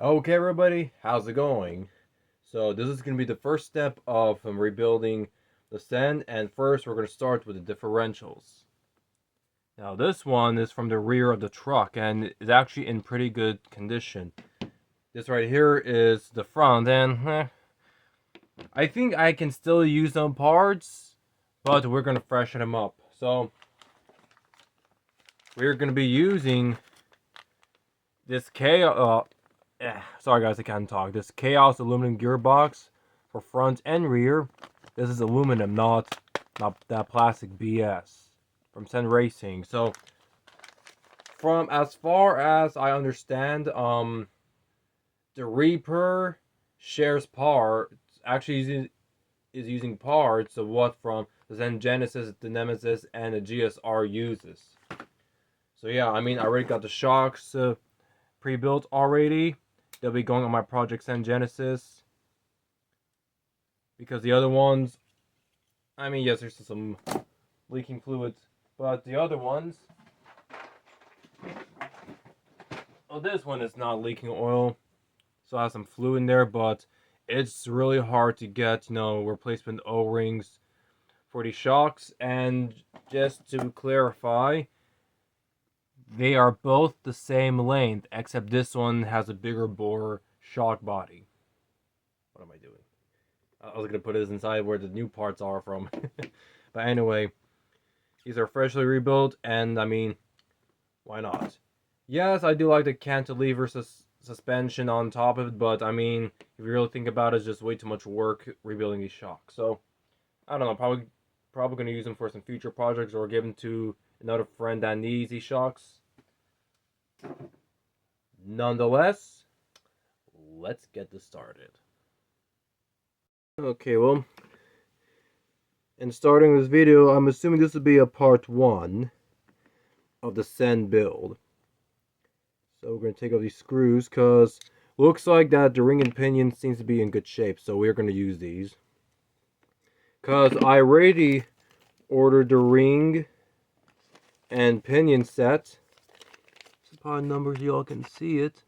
Okay, everybody, how's it going? So this is going to be the first step of rebuilding the Cen, and first we're going to start with the differentials. Now this one is from the rear of the truck and is actually in pretty good condition. This right here is the front, and I think I can still use some parts, but we're going to freshen them up. So we're going to be using this sorry guys, I can't talk. This Chaos aluminum gearbox for front and rear. This is aluminum, not that plastic BS from Cen Racing. So, from as far as I understand, the Reaper shares parts. Actually, is using parts of what from the Cen Genesis, the Nemesis, and the GSR uses. So yeah, I mean, I already got the shocks pre-built already. They'll be going on my project Cen Genesis. Because the other ones, I mean, yes, there's some leaking fluids, but the other ones, oh, this one is not leaking oil, so I have some fluid in there, but it's really hard to get, replacement O-rings for the shocks. And just to clarify, they are both the same length, except this one has a bigger bore shock body. What am I doing? I was gonna put this inside where the new parts are from. But anyway, these are freshly rebuilt, and I mean, why not? Yes, I do like the cantilever suspension on top of it, but I mean, if you really think about it, it's just way too much work rebuilding these shocks. So, I don't know, probably gonna use them for some future projects or give them to another friend that needs these shocks. Nonetheless, let's get this started. Okay, well, in starting this video, I'm assuming this will be a part 1 of the Cen build. So we're going to take off these screws, because looks like that the ring and pinion seems to be in good shape, so we're going to use these. Because I already ordered the ring and pinion set. This is probably numbers, y'all can see it.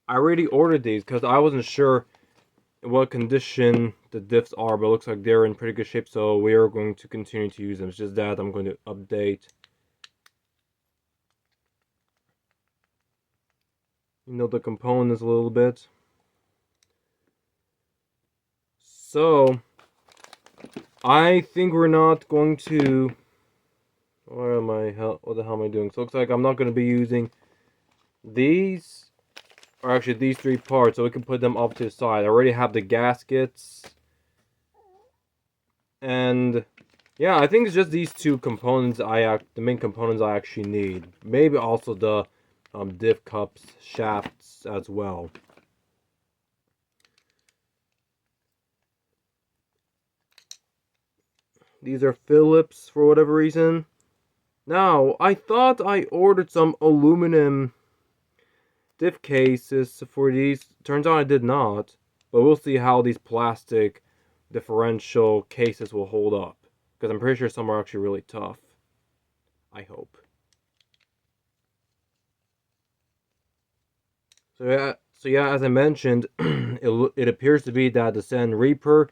I already ordered these because I wasn't sure in what condition the diffs are, but it looks like they're in pretty good shape, so we are going to continue to use them. It's just that I'm going to update, the components a little bit. So, I think we're not going to... What the hell am I doing? So it looks like I'm not going to be using these, or actually these 3 parts, so we can put them up to the side. I already have the gaskets. And yeah, I think it's just these 2 components the main components I actually need. Maybe also the diff cups shafts as well. These are Phillips for whatever reason. Now, I thought I ordered some aluminum diff cases for these. Turns out I did not. But we'll see how these plastic differential cases will hold up. Because I'm pretty sure some are actually really tough. I hope. So yeah, as I mentioned, it appears to be that the Cen Reaper,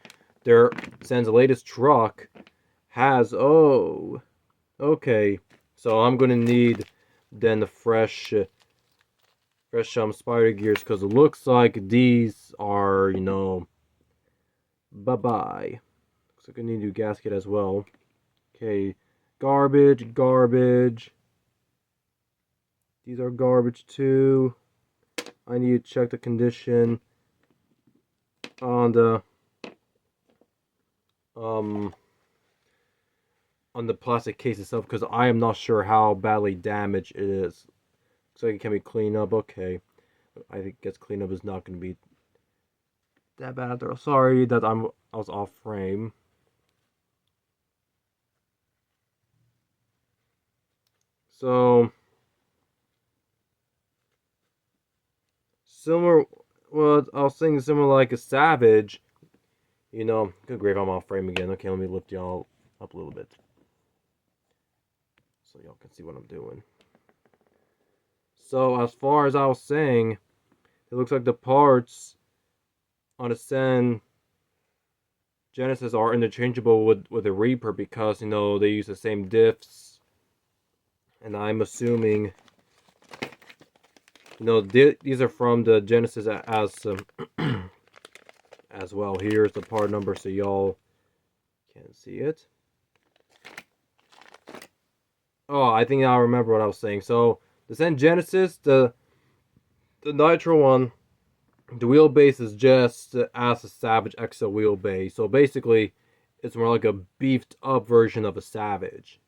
Cen's latest truck, has... Oh, okay. So I'm gonna need then the fresh spider gears, because it looks like these are, bye-bye. Looks like I need a new gasket as well. Okay, garbage. These are garbage too. I need to check the condition on the plastic case itself, because I am not sure how badly damaged it is. Looks like it can be cleaned up. Okay, I think it gets cleaned up is not going to be that bad. Sorry that I was off frame. So similar, well, I was thinking similar like a Savage. Good grief, I'm off frame again. Okay, let me lift y'all up a little bit so y'all can see what I'm doing. So as far as I was saying, It looks like the parts on the Cen Genesis are interchangeable with the Reaper because, they use the same diffs. And I'm assuming, these are from the Genesis as well. Here's the part number so y'all can see it. Oh, I think I remember what I was saying. So, the Cen Genesis, the Nitro one, the wheelbase is just as a Savage XL wheelbase. So basically, it's more like a beefed up version of a Savage.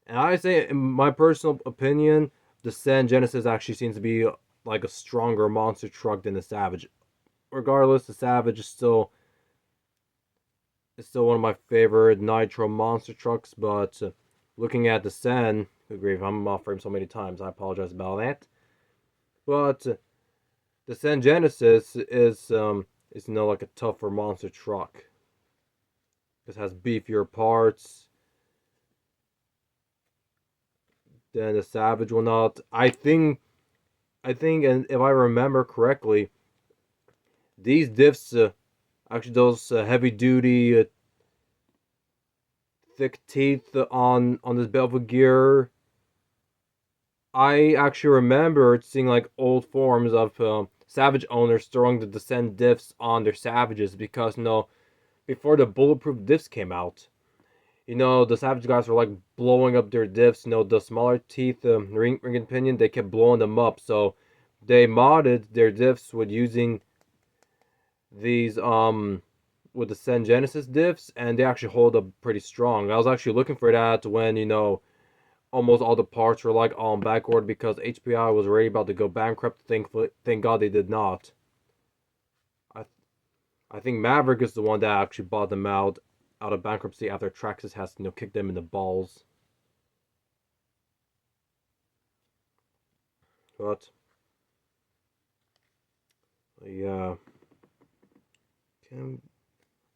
And I say, in my personal opinion, the Cen Genesis actually seems to be like a stronger monster truck than the Savage. Regardless, the Savage is still one of my favorite Nitro monster trucks, but looking at the Cen, good grief, I'm off frame so many times, I apologize about that. But the Cen Genesis is like a tougher monster truck. It has beefier parts than the Savage will not. I think, and if I remember correctly, these diffs, actually those heavy duty, thick teeth on this Belva gear, I actually remember seeing like old forms of Savage owners throwing the Descend diffs on their Savages because, before the bulletproof diffs came out, the Savage guys were like blowing up their diffs. The smaller teeth, ring and pinion, they kept blowing them up. So they modded their diffs with using these with the Cen Genesis diffs, and they actually hold up pretty strong. I was actually looking for that when almost all the parts were like on backorder because HPI was already about to go bankrupt. Thank God they did not. I think Maverick is the one that actually bought them out of bankruptcy after Traxxas has kicked them in the balls. But yeah,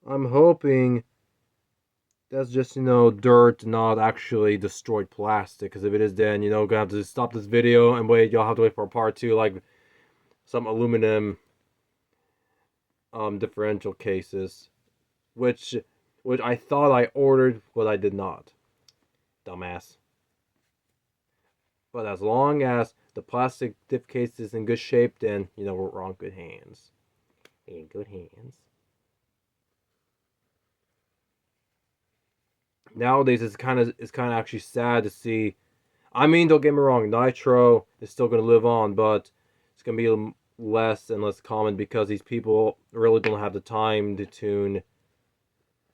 I'm hoping that's just dirt, not actually destroyed plastic. Because if it is, then gonna have to stop this video and wait. Y'all have to wait for a part 2, like some aluminum differential cases, which I thought I ordered, but I did not. Dumbass. But as long as the plastic diff case is in good shape, then we're on good hands. In good hands. Nowadays, it's kind of actually sad to see. I mean, don't get me wrong, Nitro is still going to live on, but it's going to be less and less common because these people really don't have the time to tune.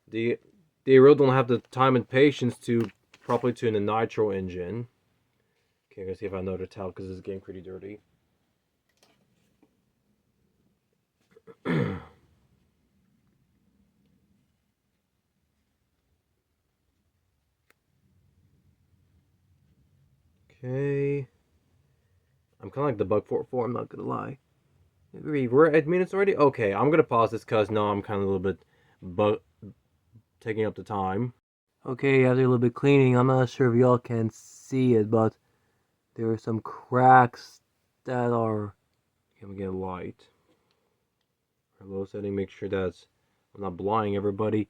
They really don't have the time and patience to properly tune the Nitro engine. Okay, I'm going to see if I know the towel because this is getting pretty dirty. Okay. I'm kind of like the bug 4, I'm not going to lie. We're at minutes already? Okay, I'm going to pause this because, no, I'm kind of a little bit taking up the time. Okay, after a little bit cleaning, I'm not sure if y'all can see it, but there are some cracks that are... Can we get light? Low setting, make sure that's... I'm not blinding everybody.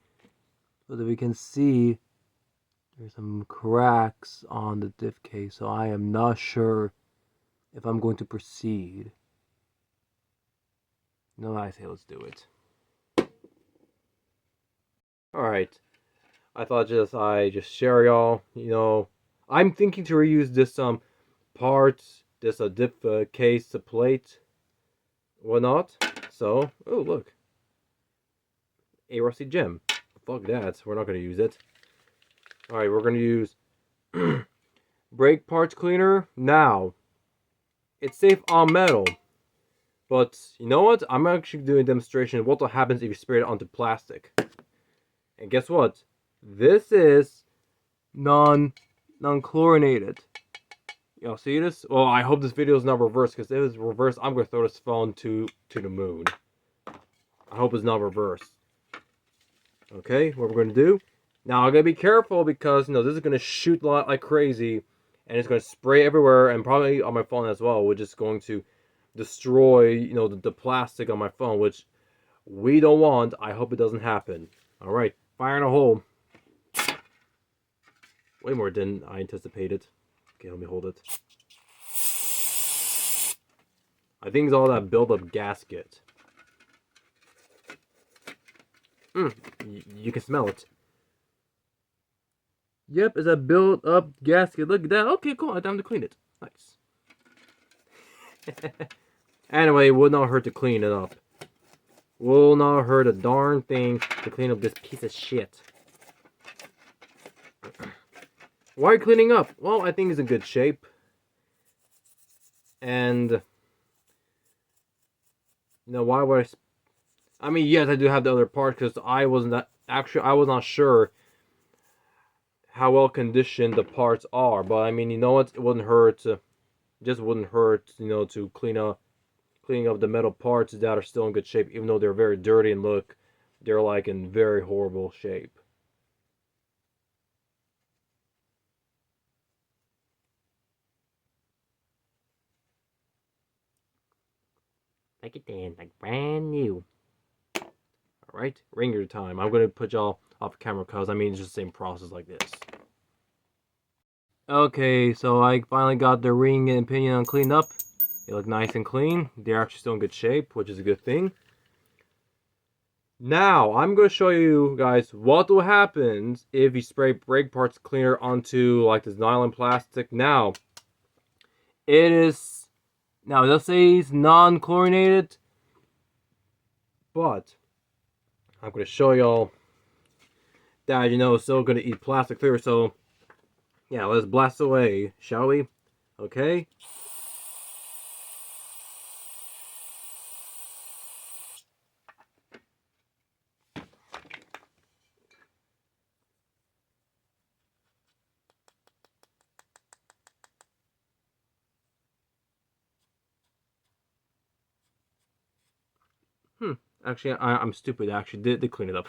But if we can see, there's some cracks on the diff case, so I am not sure if I'm going to proceed. No, I say let's do it. Alright. I thought I just share y'all, I'm thinking to reuse this parts, this diff case plate, whatnot. So, oh look, a rusty gem. Fuck that, we're not gonna use it. All right, we're gonna use brake parts cleaner. Now, it's safe on metal, but you know what? I'm actually doing a demonstration of what happens if you spray it onto plastic. And guess what? This is non-chlorinated. Y'all see this? Well, I hope this video is not reversed, because if it's reversed, I'm going to throw this phone to the moon. I hope it's not reversed. Okay, what we're going to do. Now, I'm going to be careful, because, this is going to shoot like crazy, and it's going to spray everywhere, and probably on my phone as well, which is going to destroy, the plastic on my phone, which we don't want. I hope it doesn't happen. All right, fire in a hole. Way more than I anticipated. Okay, let me hold it. I think it's all that build-up gasket. You can smell it. Yep, it's a build-up gasket. Look at that. Okay, cool. Time to clean it. Nice. Anyway, it would not hurt to clean it up. Will not hurt a darn thing to clean up this piece of shit. Why are you cleaning up? Well, I think it's in good shape. And why would I mean, yes, I do have the other part because I was not sure how well conditioned the parts are. But I mean, you know what? It wouldn't hurt. Just wouldn't hurt, to cleaning up the metal parts that are still in good shape, even though they're very dirty and they're like in very horrible shape. Like it then, like brand new. Alright, ringer time. I'm gonna put y'all off camera because I mean it's just the same process like this. Okay, so I finally got the ring and pinion cleaned up. They look nice and clean. They're actually still in good shape, which is a good thing. Now, I'm going to show you guys what will happen if you spray brake parts cleaner onto like this nylon plastic. Now, let's say it's non-chlorinated, but I'm going to show y'all that, it's still going to eat plastic clear. So, yeah, let's blast away, shall we? Okay. Actually, I'm stupid. I actually did clean it up.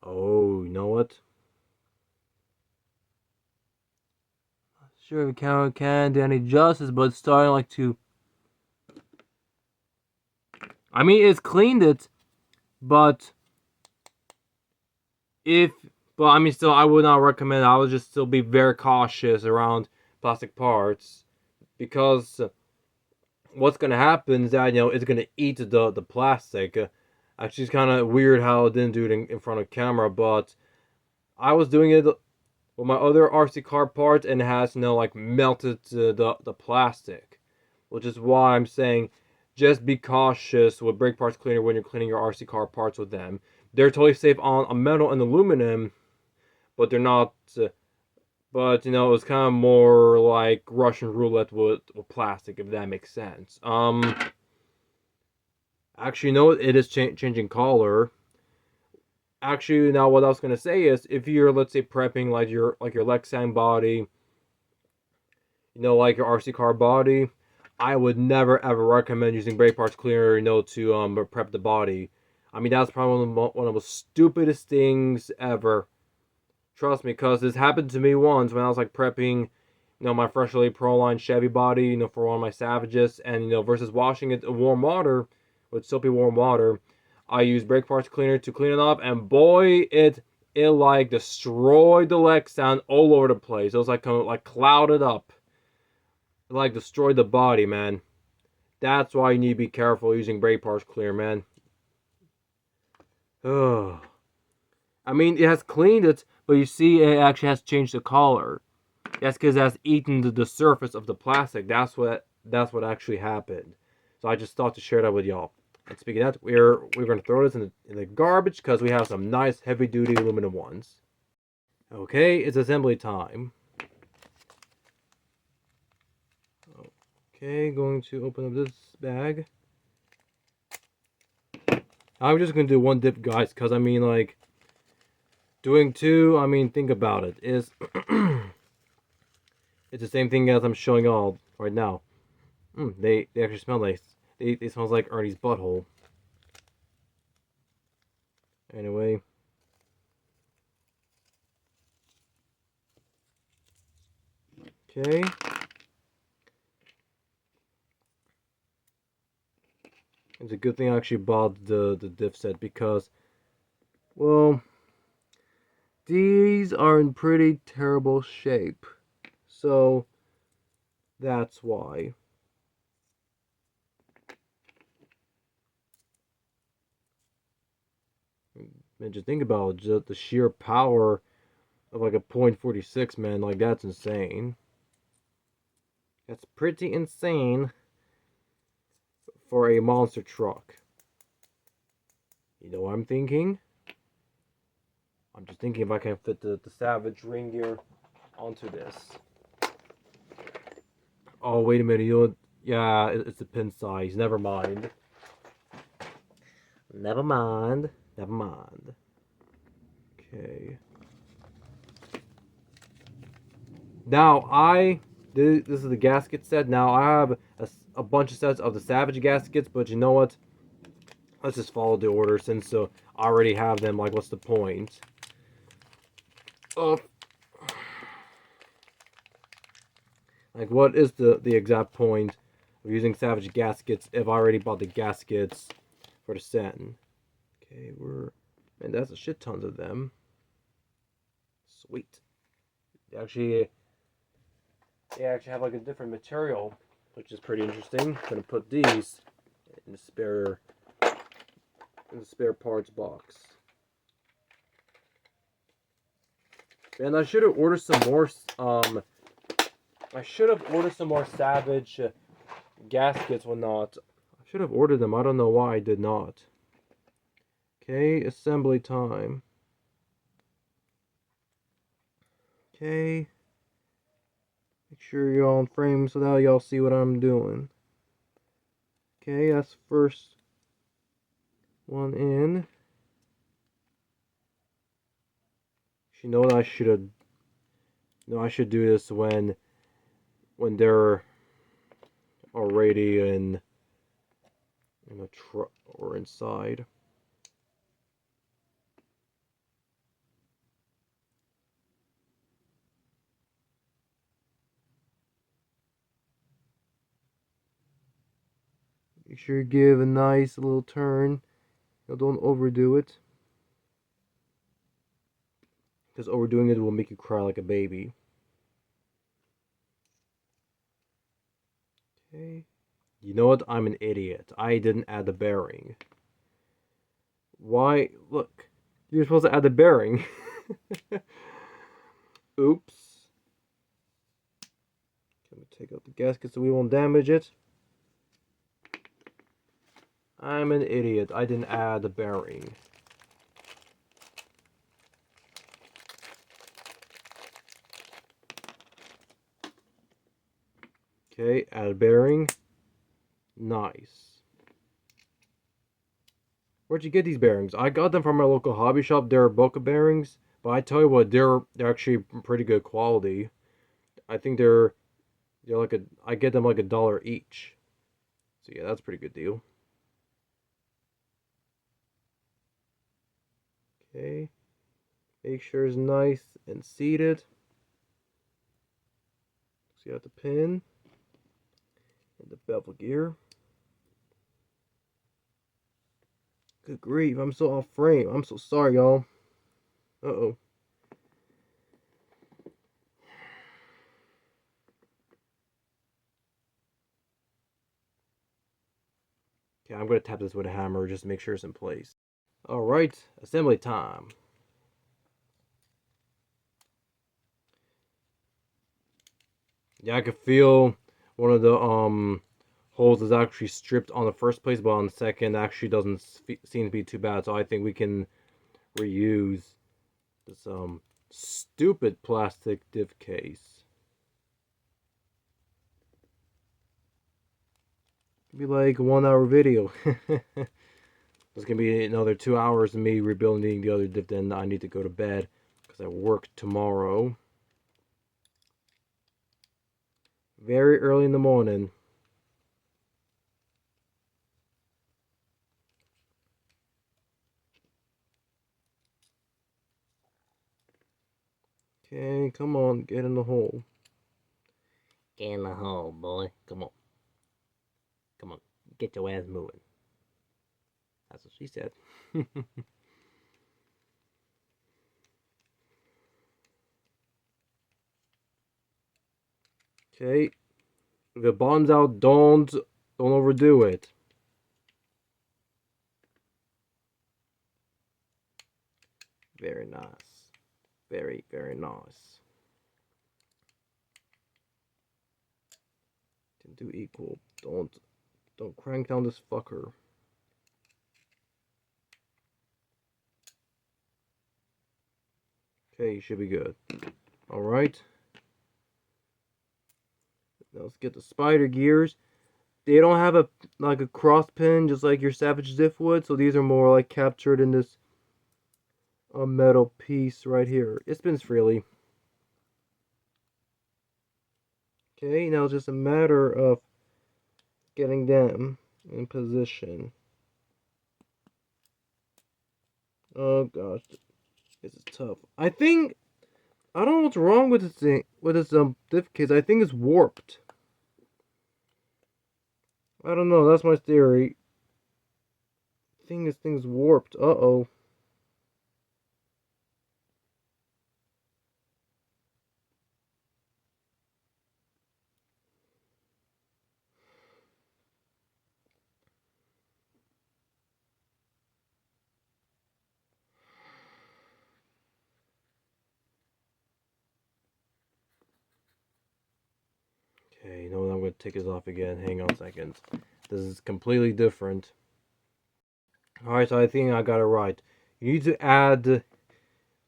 Oh, you know what? Not sure if it can do any justice, but it's starting like to. I mean, it's cleaned it, but I mean, still, I would not recommend it. I would just still be very cautious around plastic parts because what's gonna happen is that it's gonna eat the plastic. Actually, it's kind of weird how it didn't do it in front of camera, but I was doing it with my other RC car parts and it has like melted the plastic, which is why I'm saying just be cautious with brake parts cleaner when you're cleaning your RC car parts with them. They're totally safe on a metal and aluminum, but they're not. But it was kind of more like Russian roulette with plastic, if that makes sense. Actually, no, it is changing color. Actually, now what I was gonna say is, if you're, let's say, prepping like your Lexan body, like your RC car body, I would never ever recommend using brake parts cleaner, to prep the body. I mean, that's probably one of the stupidest things ever. Trust me, because this happened to me once when I was like prepping, my freshly Proline Chevy body, for one of my Savages, and versus washing it in warm water with soapy warm water, I used brake parts cleaner to clean it up, and boy, it like destroyed the Lexan all over the place. It was like clouded up. It like destroyed the body, man. That's why you need to be careful using brake parts cleaner, man. Ugh. I mean, it has cleaned it, but you see it actually has changed the color. That's because it has eaten the surface of the plastic. That's what actually happened. So I just thought to share that with y'all. And speaking of that, we're going to throw this in the garbage because we have some nice heavy-duty aluminum ones. Okay, it's assembly time. Okay, going to open up this bag. I'm just going to do one dip, guys, because I mean, like, doing two, I mean, think about it. It's the same thing as I'm showing y'all right now. They actually smell nice. They smell like Ernie's butthole. Anyway. Okay. It's a good thing I actually bought the Diff set because, well, these are in pretty terrible shape. So, that's why. And just think about it, just the sheer power of like a .46, man. Like, that's insane. That's pretty insane for a monster truck. You know what I'm thinking? I'm just thinking if I can fit the Savage ring gear onto this. Oh, wait a minute. You know, yeah, it's a pin size. Never mind. Never mind. Never mind. Okay. Now, this is the gasket set. Now, I have a bunch of sets of the Savage gaskets, but you know what? Let's just follow the order since I already have them. Like, what's the point? Like, what is the exact point of using Savage gaskets if I already bought the gaskets for the Cen? Okay, man, that's a shit tons of them. Sweet. They actually have like a different material, which is pretty interesting. I'm gonna put these in the spare parts box. And I should have ordered some more. I should have ordered some more Savage gaskets. Or not. I should have ordered them. I don't know why I did not. Okay, assembly time. Okay. Make sure you're all in frame so that y'all see what I'm doing. Okay, that's first one in. You know what I should have. No, I should do this when they're already in a truck or inside. Make sure you give a nice little turn. Don't overdo it. Because overdoing it will make you cry like a baby. Okay. You know what? I'm an idiot. I didn't add the bearing. Why? Look. You're supposed to add the bearing. Oops. I'm going to take out the gasket so we won't damage it. I'm an idiot. I didn't add the bearing. Okay, add bearing. Nice. Where'd you get these bearings? I got them from my local hobby shop. They're Boca bearings, but I tell you what, they're actually pretty good quality. I think they're like I get them like $1 each. So yeah, that's a pretty good deal. Okay. Make sure it's nice and seated. So you have the pin and the bevel gear. Good grief, I'm so off frame. I'm so sorry, y'all. Uh-oh. Okay, I'm going to tap this with a hammer just to make sure it's in place. Alright, assembly time. Yeah, I could feel one of the holes is actually stripped on the first place, but on the second actually doesn't seem to be too bad. So I think we can reuse this stupid plastic diff case. It'll be like a 1 hour video. It's gonna be another 2 hours of me rebuilding the other diff. Then I need to go to bed because I work tomorrow. Very early in the morning. Okay, come on, get in the hole. Get in the hole, boy. Come on. Come on. Get your ass moving. That's what she said. Okay. If it bottoms out, don't overdo it. Very nice. Very, very nice. Didn't do equal. Don't crank down this fucker. Okay, you should be good. Alright. Now let's get the spider gears. They don't have a cross pin just like your Savage Diff would, so these are more like captured in this metal piece right here. It spins freely. Okay, now it's just a matter of getting them in position. Oh gosh, this is tough. I don't know what's wrong with this thing, with this diff case. I think it's warped. I don't know. That's my theory. I think this thing's warped. Uh-oh. Okay, you know what? I'm going to take this off again. Hang on a second. This is completely different. Alright, so I think I got it right. You need to add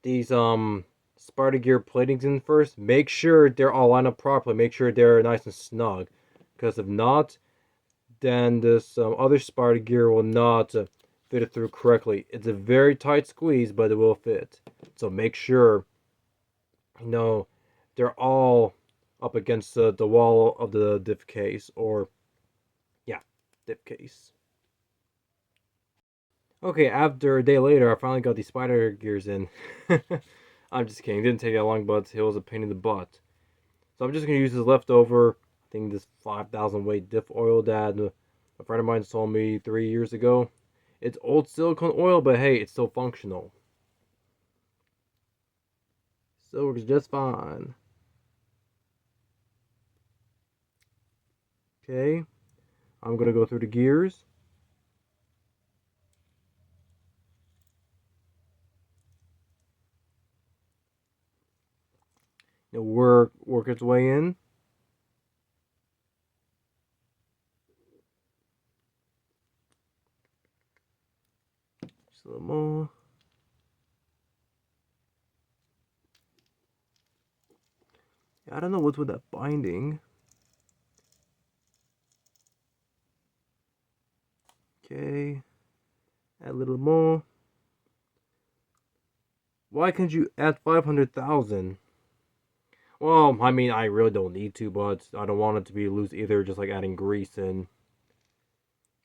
these Sparta gear platings in first. Make sure they're all lined up properly. Make sure they're nice and snug. Because if not, then this other Sparta gear will not fit it through correctly. It's a very tight squeeze, but it will fit. So make sure, you know, they're all up against the wall of the diff case, or yeah, diff case. Okay, after a day later, I finally got these spider gears in. I'm just kidding. It didn't take that long, but it was a pain in the butt. So I'm just gonna use this leftover, I think this 5,000 weight diff oil that a friend of mine sold me 3 years ago. It's old silicone oil, but hey, it's still functional. So it works just fine. Okay, I'm gonna go through the gears. It'll work its way in. Just a little more. I don't know what's with that binding. Okay, add a little more. Why can't you add 500,000? Well, I mean, I really don't need to, but I don't want it to be loose either, just like adding grease in.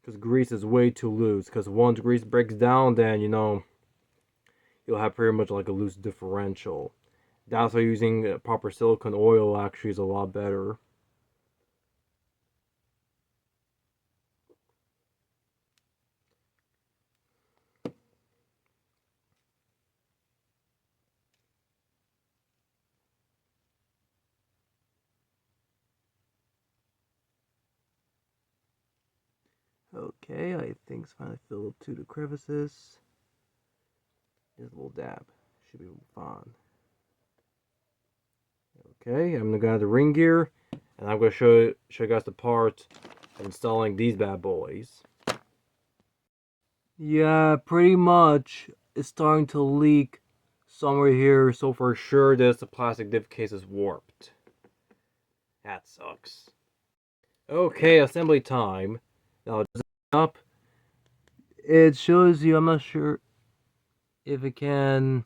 Because grease is way too loose, because once grease breaks down, then, you know, you'll have pretty much like a loose differential. That's why using proper silicone oil actually is a lot better. Okay, I think it's finally filled to the crevices. Just a little dab. Should be fine. Okay, I'm gonna add the ring gear, and I'm gonna show you guys the part of installing these bad boys. Yeah, pretty much. It's starting to leak somewhere here, so for sure this plastic diff case is warped. That sucks. Okay, assembly time. Now just up. It shows you, I'm not sure if it can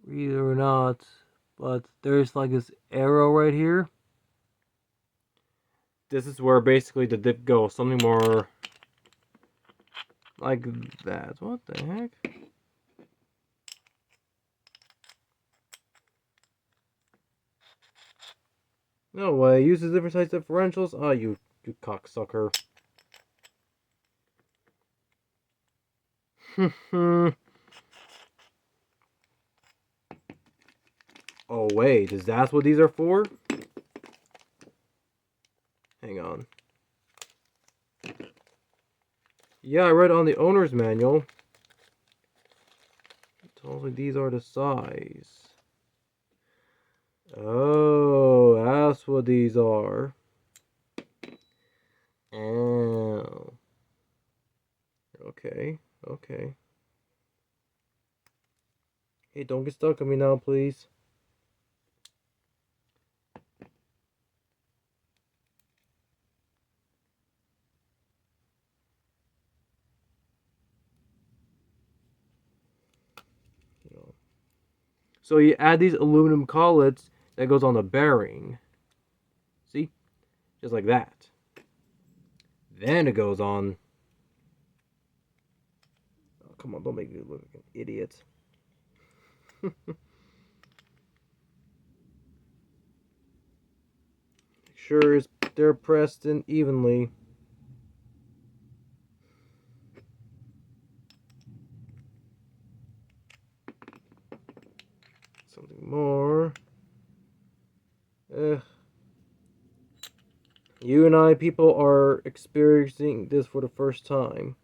read it or not, but there's like this arrow right here. This is where basically the dip goes, something more like that. What the heck? No way. Uses different size differentials? Oh, you cocksucker. Oh, wait. Is that what these are for? Hang on. Yeah, I read on the owner's manual. It tells me these are the size. Oh, that's what these are. Oh. Okay, okay. Hey, don't get stuck on me now, please. So you add these aluminum collets that goes on the bearing. See? Just like that. Then it goes on. Oh, come on, don't make me look like an idiot. Make sure they're pressed in evenly. Something more. You and I, people, are experiencing this for the first time.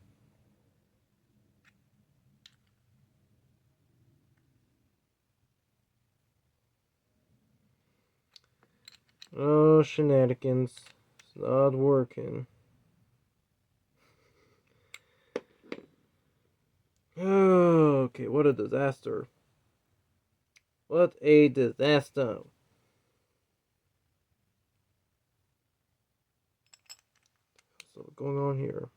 Oh, shenanigans. It's not working. Oh, okay, what a disaster. What a disaster. What's going on here?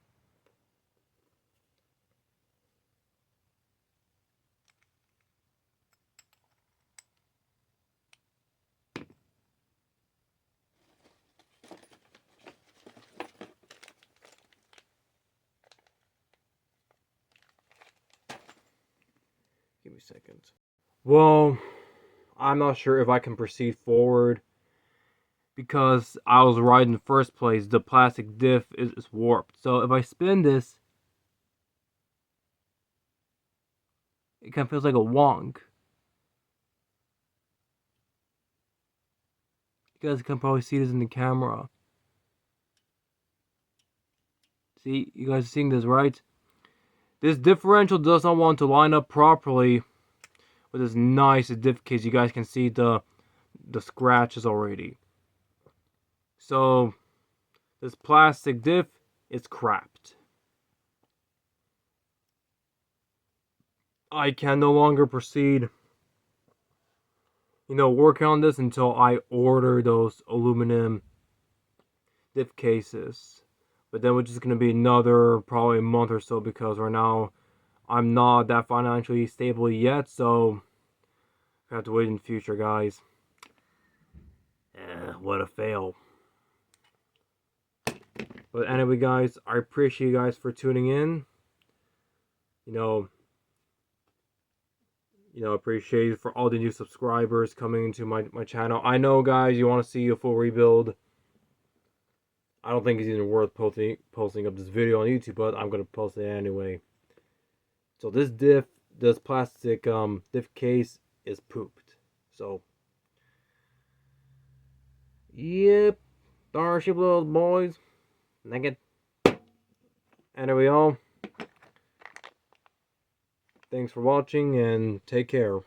Give me a second. Well, I'm not sure if I can proceed forward because I was right in the first place. The plastic diff is warped. So if I spin this, it kind of feels like a wonk. You guys can probably see this in the camera. See, you guys are seeing this, right? This differential does not want to line up properly with this nice diff case. You guys can see the scratches already. So this plastic diff is crapped. I can no longer proceed, working on this until I order those aluminum diff cases. But then which is going to be another probably a month or so because right now I'm not that financially stable yet, so I have to wait in the future, guys. What a fail. But anyway, guys, I appreciate you guys for tuning in. Appreciate you for all the new subscribers coming into my channel. I know, guys, you want to see a full rebuild. I don't think it's even worth posting up this video on YouTube, but I'm gonna post it anyway. So this plastic diff case is pooped. So, yep, Starship little boys, naked. Anyway, y'all, thanks for watching and take care.